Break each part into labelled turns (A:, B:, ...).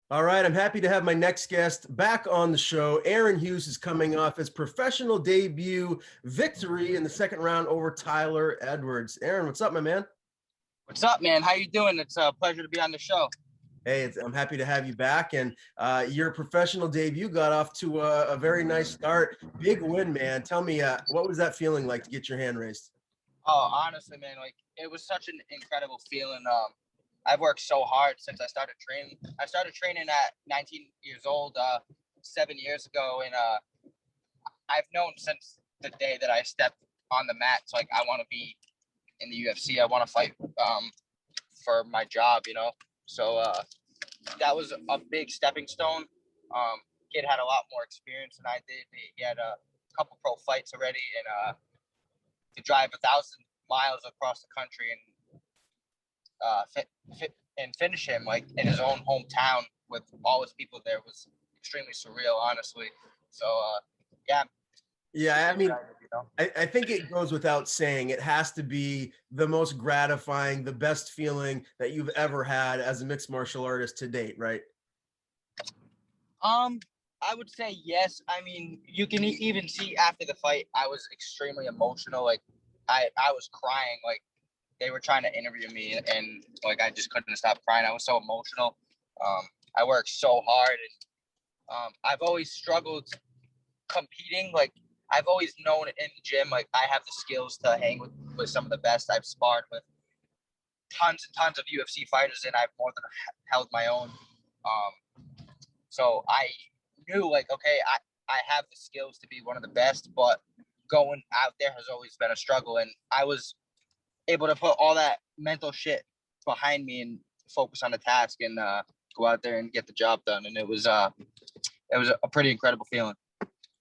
A: All right, I'm happy to have my next guest back on the show. Aaron Hughes is coming off his professional debut victory in the second round over Tyler Edwards. Aaron, what's up, my man?
B: What's up, man? How you doing? It's a pleasure to be on the show.
A: Hey, I'm happy to have you back. And your professional debut got off to a very nice start. Big win, man. Tell me, what was that feeling like to get your hand raised?
B: Oh, honestly, man, like it was such an incredible feeling. I've worked so hard since I started training. I started training at 19 years old, 7 years ago, and I've known since the day that I stepped on the mat. So, like, I want to be in the UFC. I want to fight for my job, you know. So that was a big stepping stone. Kid had a lot more experience than I did. He had a couple pro fights already, and to drive 1,000 miles across the country and and finish him like in his own hometown with all his people there was extremely surreal, honestly. So yeah, I'm
A: Yeah,
B: super
A: I mean,
B: excited. You know.
A: I think it goes without saying, it has to be the most gratifying, the best feeling that you've ever had as a mixed martial artist to date, right?
B: Um, I would say yes. I mean, you can even see after the fight, I was extremely emotional. Like, I was crying. Like, they were trying to interview me, and like I just couldn't stop crying. I was so emotional. I worked so hard, and I've always struggled competing. Like, I've always known in the gym, like I have the skills to hang with some of the best. I've sparred with tons and tons of UFC fighters, and I've more than held my own. So I knew, like, okay, I have the skills to be one of the best, but going out there has always been a struggle. And I was able to put all that mental shit behind me and focus on the task and go out there and get the job done. And it was a pretty incredible feeling.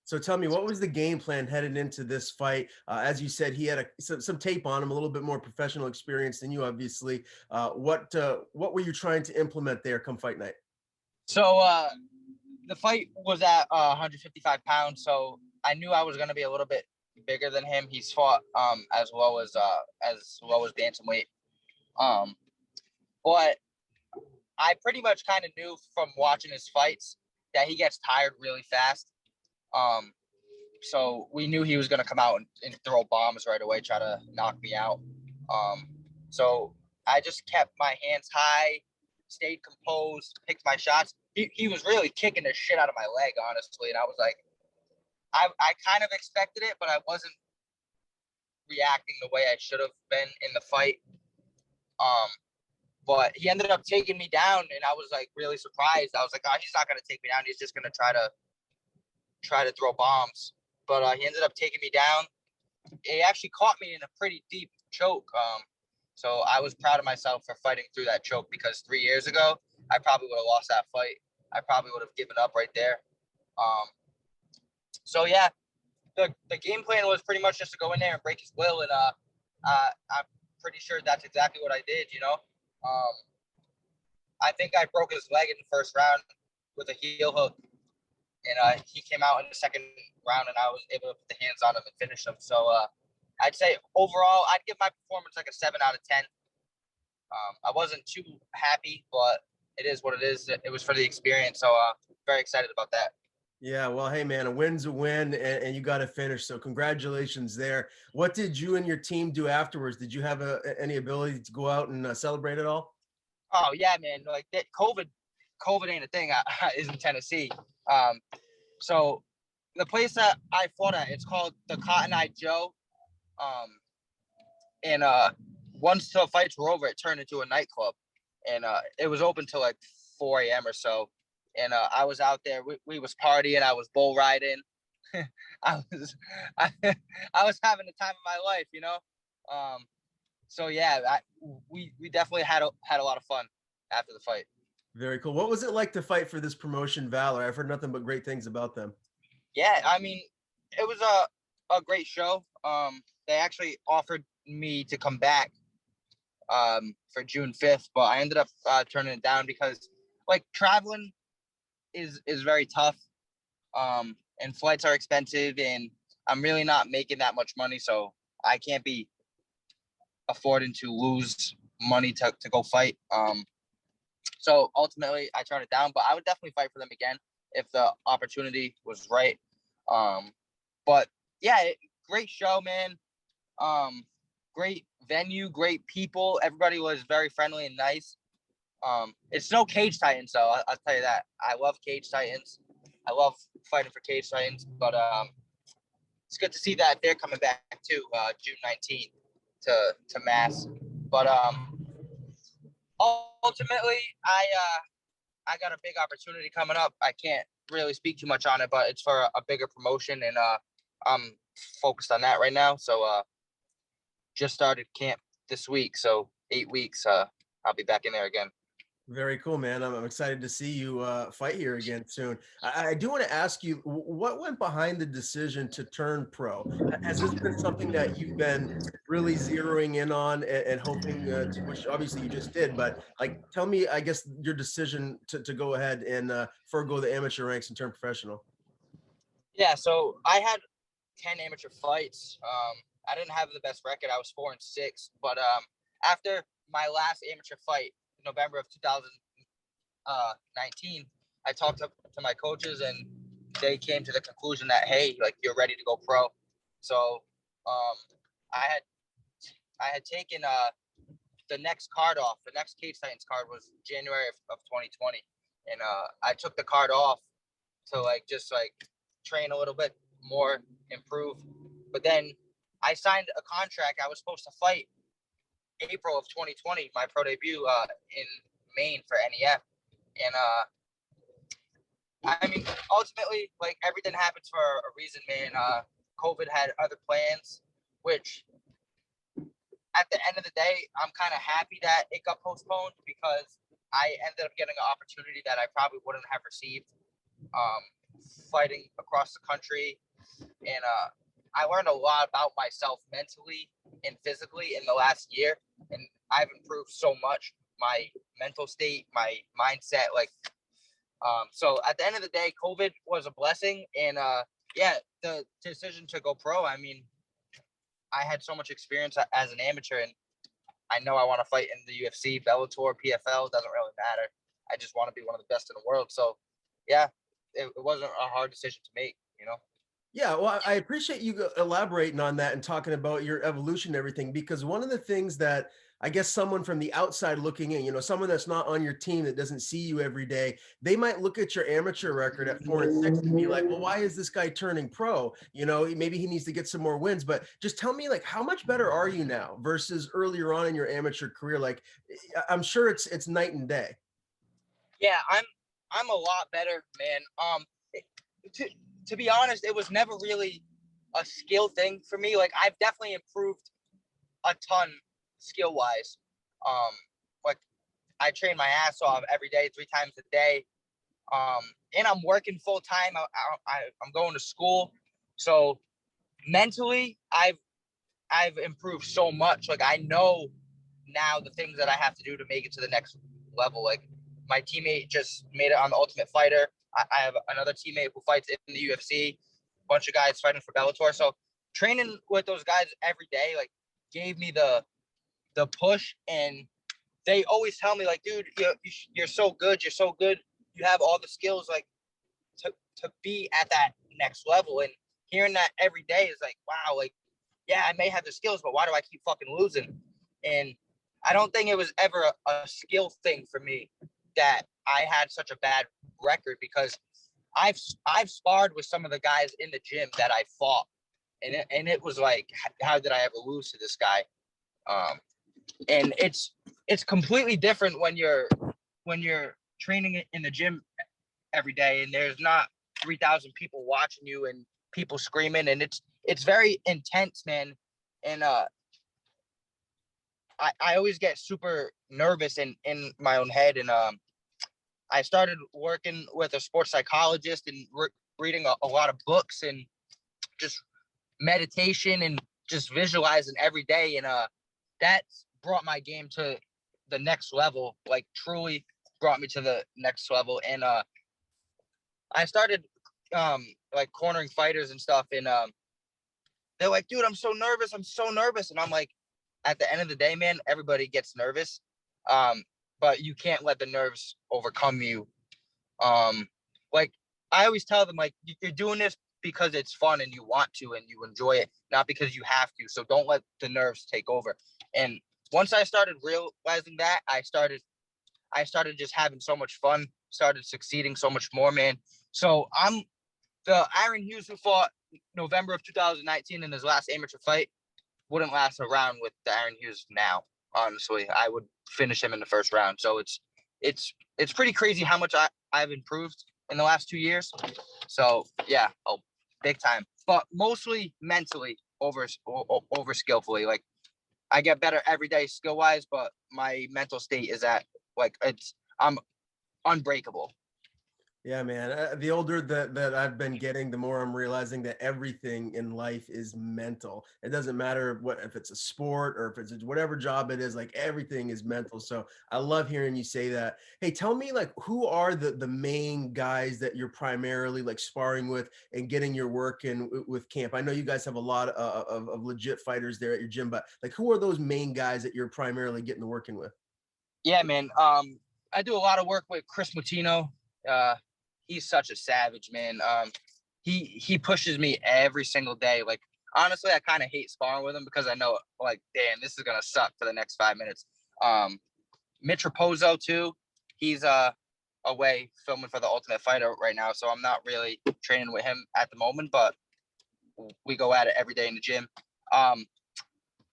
A: So tell me, what was the game plan headed into this fight? As you said, he had some tape on him, a little bit more professional experience than you, obviously. What were you trying to implement there come fight night?
B: So the fight was at 155 pounds, so I knew I was going to be a little bit bigger than him. He's fought as low as bantamweight, um, but I pretty much kind of knew from watching his fights that he gets tired really fast. Um, so we knew he was going to come out and throw bombs right away, try to knock me out. So I just kept my hands high, stayed composed, picked my shots. He was really kicking the shit out of my leg, honestly. And I was like, I kind of expected it, but I wasn't reacting the way I should have been in the fight. Um, but he ended up taking me down, and I was like really surprised. I was like, oh, he's not going to take me down. He's just going to try to throw bombs. But he ended up taking me down. He actually caught me in a pretty deep choke. So I was proud of myself for fighting through that choke because 3 years ago, I probably would have lost that fight. I probably would have given up right there. Um, so yeah, the game plan was pretty much just to go in there and break his will, and I'm pretty sure that's exactly what I did. You know, I think I broke his leg in the first round with a heel hook, and he came out in the second round, and I was able to put the hands on him and finish him. So I'd say overall, I'd give my performance like a 7 out of 10. I wasn't too happy, but it is what it is. It was for the experience, so very excited about that.
A: Yeah, well, hey, man, a win's a win, and you got to finish. So congratulations there. What did you and your team do afterwards? Did you have any ability to go out and celebrate at all?
B: Oh yeah, man! Like that, COVID ain't a thing. Is in Tennessee. Um, so the place that I fought at, it's called the Cotton Eye Joe. Um, and once the fights were over, it turned into a nightclub, and it was open till like 4 a.m. or so. And I was out there. We was partying. I was bull riding. I was I, I was having the time of my life, you know. Um, so yeah, we definitely had a lot of fun after the fight.
A: Very cool. What was it like to fight for this promotion, Valor? I've heard nothing but great things about them.
B: Yeah, I mean, it was a great show. They actually offered me to come back for June 5th, but I ended up turning it down because like traveling is very tough. And flights are expensive, and I'm really not making that much money, so I can't be affording to lose money to go fight. So ultimately, I turned it down. But I would definitely fight for them again if the opportunity was right. But yeah, great show, man. Great venue, great people. Everybody was very friendly and nice. It's no Cage Titans though. I'll tell you that. I love Cage Titans. I love fighting for Cage Titans, but it's good to see that they're coming back too, June 19th to Mass. But ultimately, I got a big opportunity coming up. I can't really speak too much on it, but it's for a bigger promotion, and I'm focused on that right now. So just started camp this week, so 8 weeks. I'll be back in there again.
A: Very cool, man. I'm excited to see you fight here again soon. I do want to ask you, what went behind the decision to turn pro? Has this been something that you've been really zeroing in on and hoping to, which obviously you just did, but like, tell me, I guess, your decision to go ahead and forego the amateur ranks and turn professional.
B: Yeah, so I had 10 amateur fights. I didn't have the best record. I was 4-6, but after my last amateur fight, November of 2019, I talked to my coaches, and they came to the conclusion that, hey, like, you're ready to go pro. So I had taken the next card off. The next Cage Titans card was January of 2020, and I took the card off to just train a little bit more, improve. But then I signed a contract. I was supposed to fight April of 2020, my pro debut in Maine for NEF. And I mean, ultimately, like, everything happens for a reason, man. COVID had other plans, which at the end of the day, I'm kind of happy that it got postponed, because I ended up getting an opportunity that I probably wouldn't have received, fighting across the country. And I learned a lot about myself mentally and physically in the last year, and I've improved so much. My mental state, my mindset, so at the end of the day, COVID was a blessing, and yeah, the decision to go pro. I mean, I had so much experience as an amateur, and I know I want to fight in the UFC, Bellator, PFL. Doesn't really matter. I just want to be one of the best in the world. So, yeah, it wasn't a hard decision to make.
A: Yeah, well, I appreciate you elaborating on that and talking about your evolution and everything, because one of the things that I guess someone from the outside looking in, someone that's not on your team that doesn't see you every day, they might look at your amateur record at 4-6 and be like, well, why is this guy turning pro? Maybe he needs to get some more wins. But just tell me, like, how much better are you now versus earlier on in your amateur career? Like, I'm sure it's night and day.
B: Yeah, I'm a lot better, man. To be honest, it was never really a skill thing for me. Like, I've definitely improved a ton skill wise. Like, I train my ass off every day, 3 times a day. And I'm working full time. I'm going to school, so mentally, I've improved so much. Like, I know now the things that I have to do to make it to the next level. Like, my teammate just made it on the Ultimate Fighter. I have another teammate who fights in the UFC. A bunch of guys fighting for Bellator. So training with those guys every day, like, gave me the push. And they always tell me, like, dude, you're so good. You're so good. You have all the skills, like, to be at that next level. And hearing that every day is like, wow, like, yeah, I may have the skills, but why do I keep fucking losing? And I don't think it was ever a skill thing for me that I had such a bad record, because I've sparred with some of the guys in the gym that I fought, and it was like, how did I ever lose to this guy? And it's completely different when you're training in the gym every day, and there's not 3,000 people watching you and people screaming, and it's very intense, man. And I always get super nervous in my own head. And I started working with a sports psychologist and reading a lot of books and just meditation and just visualizing every day. And that's brought my game to the next level, like, truly brought me to the next level. And I started like, cornering fighters and stuff, and they're like, dude, I'm so nervous. And I'm like, at the end of the day, man, everybody gets nervous. But but you can't let the nerves overcome you. Like I always tell them, like, you're doing this because it's fun and you want to and you enjoy it, not because you have to. So don't let the nerves take over. And once I started realizing that, I started just having so much fun, started succeeding so much more, man. So I'm the Aaron Hughes who fought November of 2019 in his last amateur fight wouldn't last a round with the Aaron Hughes now. Honestly, I would finish him in the first round. So it's pretty crazy how much I've improved in the last 2 years. So yeah, oh, big time. But mostly mentally over skillfully. Like I get better every day skill wise, but my mental state is at like I'm unbreakable.
A: Yeah, man. The older that I've been getting, the more I'm realizing that everything in life is mental. It doesn't matter what if it's a sport or if it's whatever job it is. Like everything is mental. So I love hearing you say that. Hey, tell me, like, who are the main guys that you're primarily like sparring with and getting your work in with camp? I know you guys have a lot of legit fighters there at your gym, but like, who are those main guys that you're primarily getting the working with?
B: Yeah, man. I do a lot of work with Chris Mutino. Uh, he's such a savage, man. He pushes me every single day. Like honestly, I kind of hate sparring with him because I know, like, damn, this is gonna suck for the next 5 minutes. Mitch Raposo too. He's away filming for the Ultimate Fighter right now, so I'm not really training with him at the moment, but we go at it every day in the gym.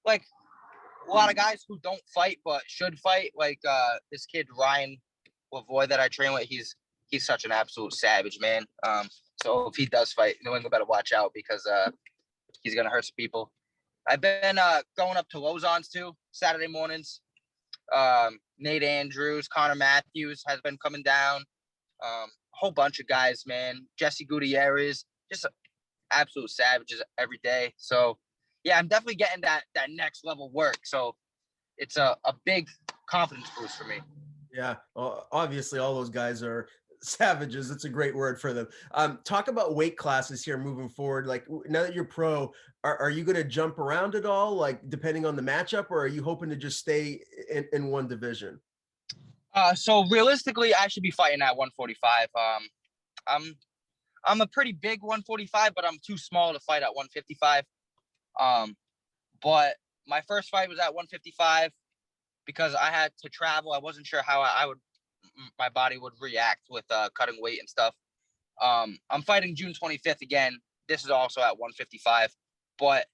B: Like a lot of guys who don't fight but should fight, like this kid Ryan Lavoy that I train with. He's such an absolute savage, man. So if he does fight, New England better watch out because he's gonna hurt some people. I've been going up to Lozon's too Saturday mornings. Nate Andrews, Connor Matthews has been coming down. A whole bunch of guys, man. Jesse Gutierrez, just absolute savages every day. So yeah, I'm definitely getting that next level work. So it's a big confidence boost for me.
A: Yeah, well, obviously, all those guys are savages. It's a great word for them. Talk about weight classes here moving forward. Like now that you're pro, are you going to jump around at all, like depending on the matchup, or are you hoping to just stay in one division?
B: So realistically, I should be fighting at 145. I'm I'm a pretty big 145, but I'm too small to fight at 155. Um, but my first fight was at 155 because I had to travel. I wasn't sure how my body would react with cutting weight and stuff. I'm fighting June 25th again. This is also at 155, but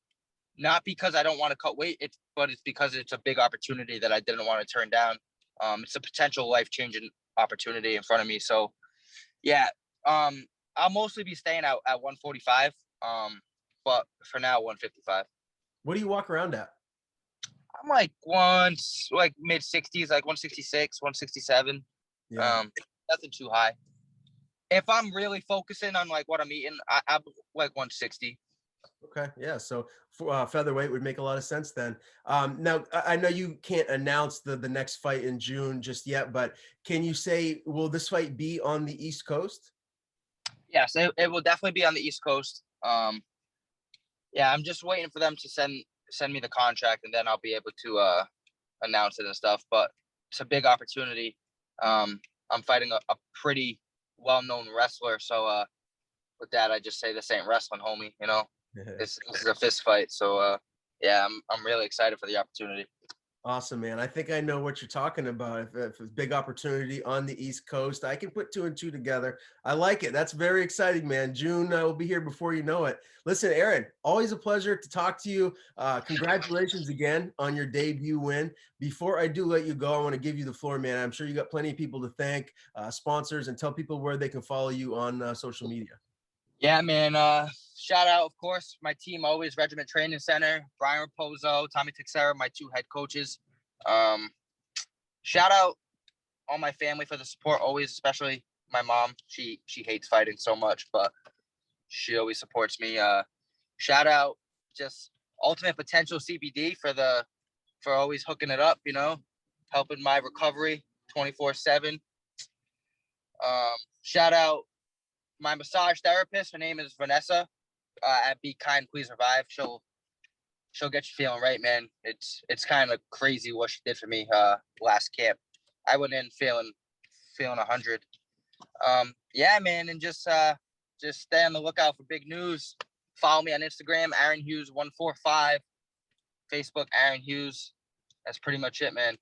B: not because I don't want to cut weight. But it's because it's a big opportunity that I didn't want to turn down. It's a potential life-changing opportunity in front of me. So yeah, I'll mostly be staying out at 145. But for now, 155.
A: What do you walk around at?
B: I'm like like mid 60s, like 166, 167.
A: Yeah.
B: Nothing too high. If I'm really focusing on like what I'm eating, I'm like 160.
A: Okay. Yeah. So featherweight would make a lot of sense then. Now, I know you can't announce the next fight in June just yet, but can you say, will this fight be on the East Coast?
B: Yes, it will definitely be on the East Coast. Yeah, I'm just waiting for them to send me the contract, and then I'll be able to announce it and stuff. But it's a big opportunity. I'm fighting a pretty well-known wrestler, so with that, I just say this ain't wrestling, homie. You know, this is a fist fight. So yeah, I'm really excited for the opportunity.
A: Awesome, man. I think I know what you're talking about. If it's big opportunity on the East Coast, I can put two and two together. I like it. That's very exciting, man. June will be here before you know it. Listen, Aaron, always a pleasure to talk to you. Congratulations again on your debut win. Before I do let you go, I want to give you the floor, man. I'm sure you got plenty of people to thank, sponsors, and tell people where they can follow you on social media.
B: Yeah, man. Shout out, of course, my team always, Regiment Training Center, Brian Raposo, Tommy Tixera, my two head coaches. Shout out all my family for the support always, especially my mom. She hates fighting so much, but she always supports me. Shout out just Ultimate Potential CBD for always hooking it up, you know, helping my recovery 24/7. Shout out my massage therapist. Her name is Vanessa. At Be Kind, Please Revive. She'll get you feeling right, man. It's kind of crazy what she did for me last camp. I went in feeling 100. Yeah, man, and just stay on the lookout for big news. Follow me on Instagram, Aaron Hughes 145, Facebook, Aaron Hughes. That's pretty much it, man.